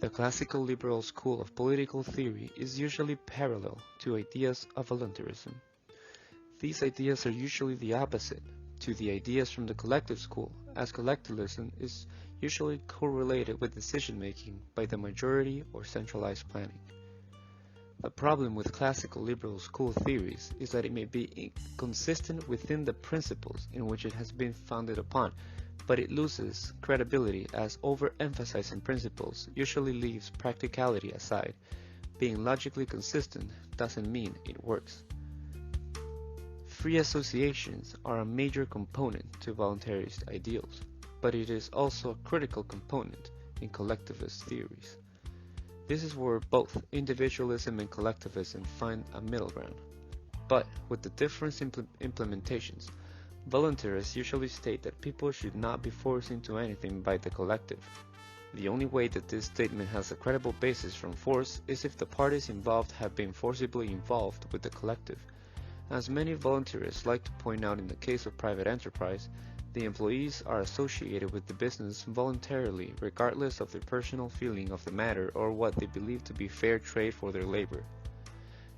The classical liberal school of political theory is usually parallel to ideas of voluntarism. These ideas are usually the opposite to the ideas from the collective school, as collectivism is usually correlated with decision-making by the majority or centralized planning. The problem with classical liberal school theories is that it may be inconsistent within the principles in which it has been founded upon, but it loses credibility as overemphasizing principles usually leaves practicality aside. Being logically consistent doesn't mean it works. Free associations are a major component to voluntarist ideals, but it is also a critical component in collectivist theories. This is where both individualism and collectivism find a middle ground. But with the different implementations, voluntarists usually state that people should not be forced into anything by the collective. The only way that this statement has a credible basis from force is if the parties involved have been forcibly involved with the collective. As many voluntarists like to point out in the case of private enterprise, the employees are associated with the business voluntarily regardless of their personal feeling of the matter or what they believe to be fair trade for their labor.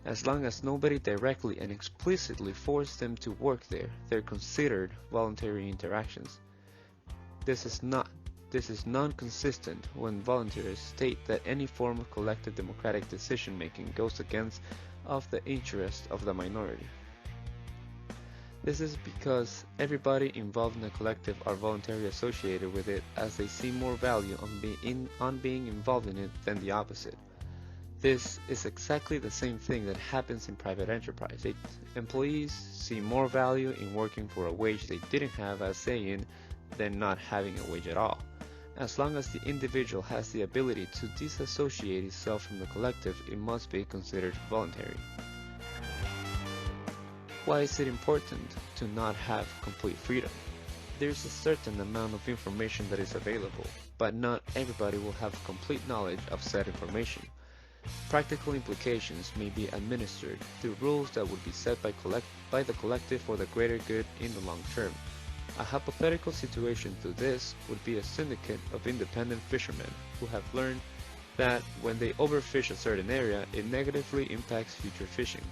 As long as nobody directly and explicitly forced them to work there, they're considered voluntary interactions. This is non-consistent when voluntarists state that any form of collective democratic decision-making goes against of the interest of the minority. This is because everybody involved in the collective are voluntarily associated with it as they see more value on being involved in it than the opposite. This is exactly the same thing that happens in private enterprise. Employees see more value in working for a wage they didn't have a say in than not having a wage at all. As long as the individual has the ability to disassociate itself from the collective, it must be considered voluntary. Why is it important to not have complete freedom? There is a certain amount of information that is available, but not everybody will have complete knowledge of said information. Practical implications may be administered through rules that would be set by the collective for the greater good in the long term. A hypothetical situation to this would be a syndicate of independent fishermen who have learned that when they overfish a certain area, it negatively impacts future fishing.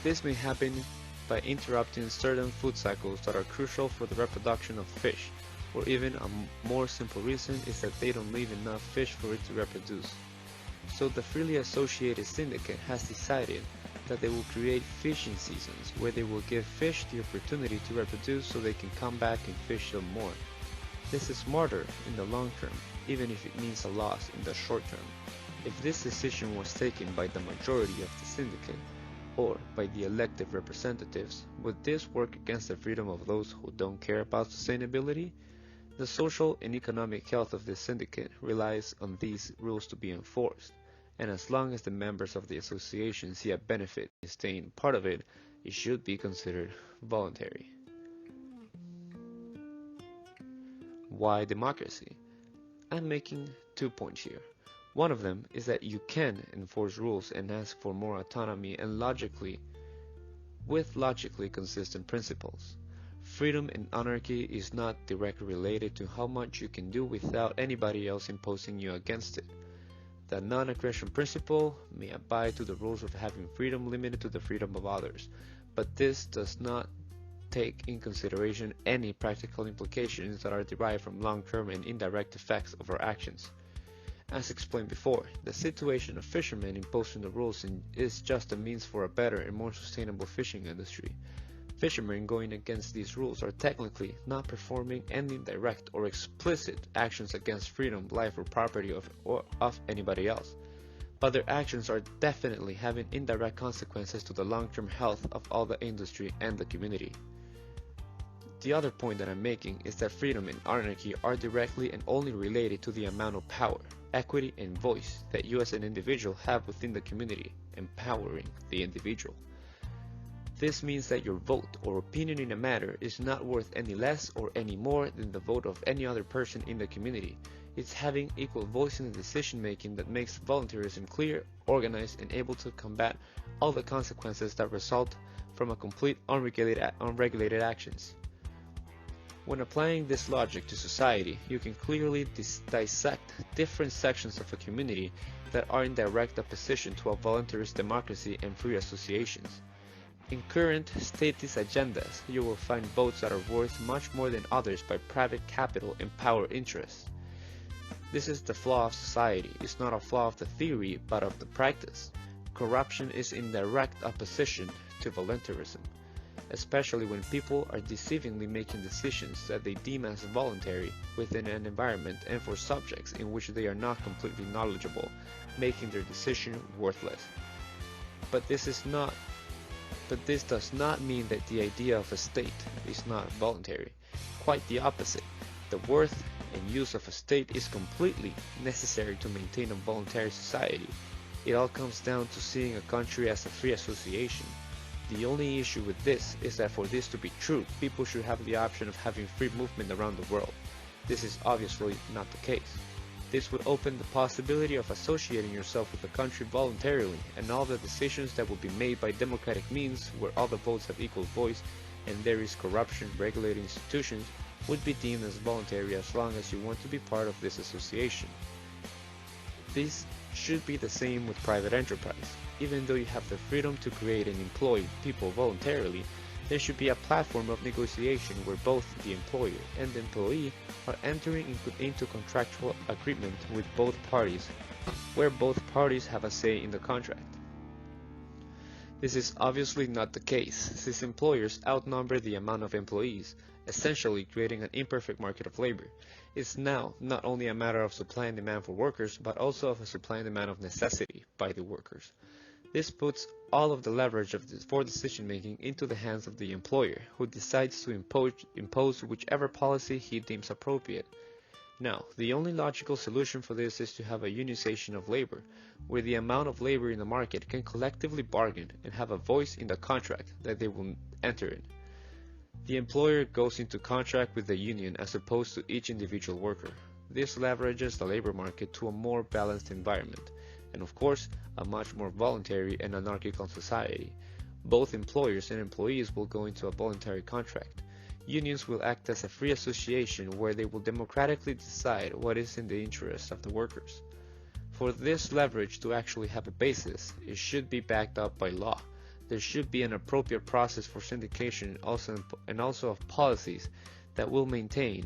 This may happen by interrupting certain food cycles that are crucial for the reproduction of fish, or even a more simple reason is that they don't leave enough fish for it to reproduce. So the freely associated syndicate has decided that they will create fishing seasons where they will give fish the opportunity to reproduce so they can come back and fish some more. This is smarter in the long term, even if it means a loss in the short term. If this decision was taken by the majority of the syndicate, or by the elected representatives, would this work against the freedom of those who don't care about sustainability? The social and economic health of this syndicate relies on these rules to be enforced, and as long as the members of the association see a benefit in staying part of it, it should be considered voluntary. Why democracy? I'm making 2 points here. One of them is that you can enforce rules and ask for more autonomy and logically consistent principles. Freedom and anarchy is not directly related to how much you can do without anybody else imposing you against it. The non-aggression principle may abide to the rules of having freedom limited to the freedom of others, but this does not take in consideration any practical implications that are derived from long-term and indirect effects of our actions. As explained before, the situation of fishermen imposing the rules is just a means for a better and more sustainable fishing industry. Fishermen going against these rules are technically not performing any direct or explicit actions against freedom, life, or property of anybody else, but their actions are definitely having indirect consequences to the long-term health of all the industry and the community. The other point that I'm making is that freedom and anarchy are directly and only related to the amount of power, equity, and voice that you as an individual have within the community, empowering the individual. This means that your vote or opinion in a matter is not worth any less or any more than the vote of any other person in the community. It's having equal voice in the decision making that makes voluntarism clear, organized, and able to combat all the consequences that result from a complete unregulated actions. When applying this logic to society, you can clearly dissect different sections of a community that are in direct opposition to a voluntarist democracy and free associations. In current statist agendas, you will find votes that are worth much more than others by private capital and power interests. This is the flaw of society. It's not a flaw of the theory, but of the practice. Corruption is in direct opposition to voluntarism, especially when people are deceivingly making decisions that they deem as voluntary within an environment and for subjects in which they are not completely knowledgeable, making their decision worthless. But this does not mean that the idea of a state is not voluntary. Quite the opposite. The worth and use of a state is completely necessary to maintain a voluntary society. It all comes down to seeing a country as a free association. The only issue with this is that for this to be true, people should have the option of having free movement around the world. This is obviously not the case. This would open the possibility of associating yourself with a country voluntarily, and all the decisions that will be made by democratic means, where all the votes have equal voice and there is corruption regulating institutions, would be deemed as voluntary as long as you want to be part of this association. This should be the same with private enterprise. Even though you have the freedom to create and employ people voluntarily, there should be a platform of negotiation where both the employer and the employee are entering into contractual agreement with both parties, where both parties have a say in the contract. This is obviously not the case, since employers outnumber the amount of employees, essentially creating an imperfect market of labor. It's now not only a matter of supply and demand for workers, but also of a supply and demand of necessity by the workers. This puts all of the leverage for decision-making into the hands of the employer, who decides to impose whichever policy he deems appropriate. Now, the only logical solution for this is to have a unionization of labor, where the amount of labor in the market can collectively bargain and have a voice in the contract that they will enter in. The employer goes into contract with the union as opposed to each individual worker. This leverages the labor market to a more balanced environment, and of course, a much more voluntary and anarchical society. Both employers and employees will go into a voluntary contract. Unions will act as a free association where they will democratically decide what is in the interest of the workers. For this leverage to actually have a basis, it should be backed up by law. There should be an appropriate process for syndication and also of policies that will maintain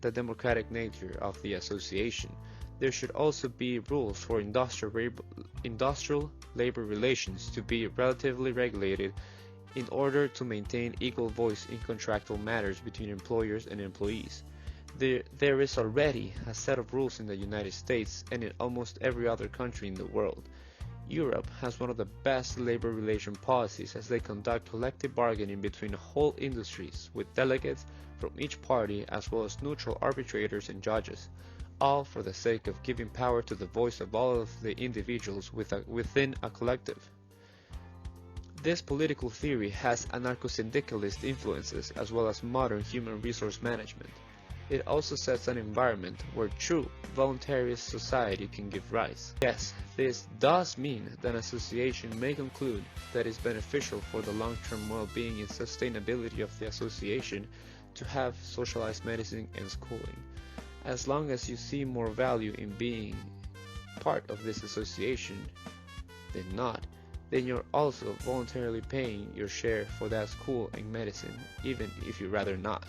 the democratic nature of the association. There should also be rules for industrial labor relations to be relatively regulated in order to maintain equal voice in contractual matters between employers and employees. There is already a set of rules in the United States and in almost every other country in the world. Europe has one of the best labor relation policies as they conduct collective bargaining between whole industries with delegates from each party as well as neutral arbitrators and judges, all for the sake of giving power to the voice of all of the individuals within a collective. This political theory has anarcho-syndicalist influences as well as modern human resource management. It also sets an environment where true voluntarist society can give rise. Yes, this does mean that an association may conclude that it is beneficial for the long-term well-being and sustainability of the association to have socialized medicine and schooling. As long as you see more value in being part of this association than not, then you're also voluntarily paying your share for that school and medicine, even if you'd rather not.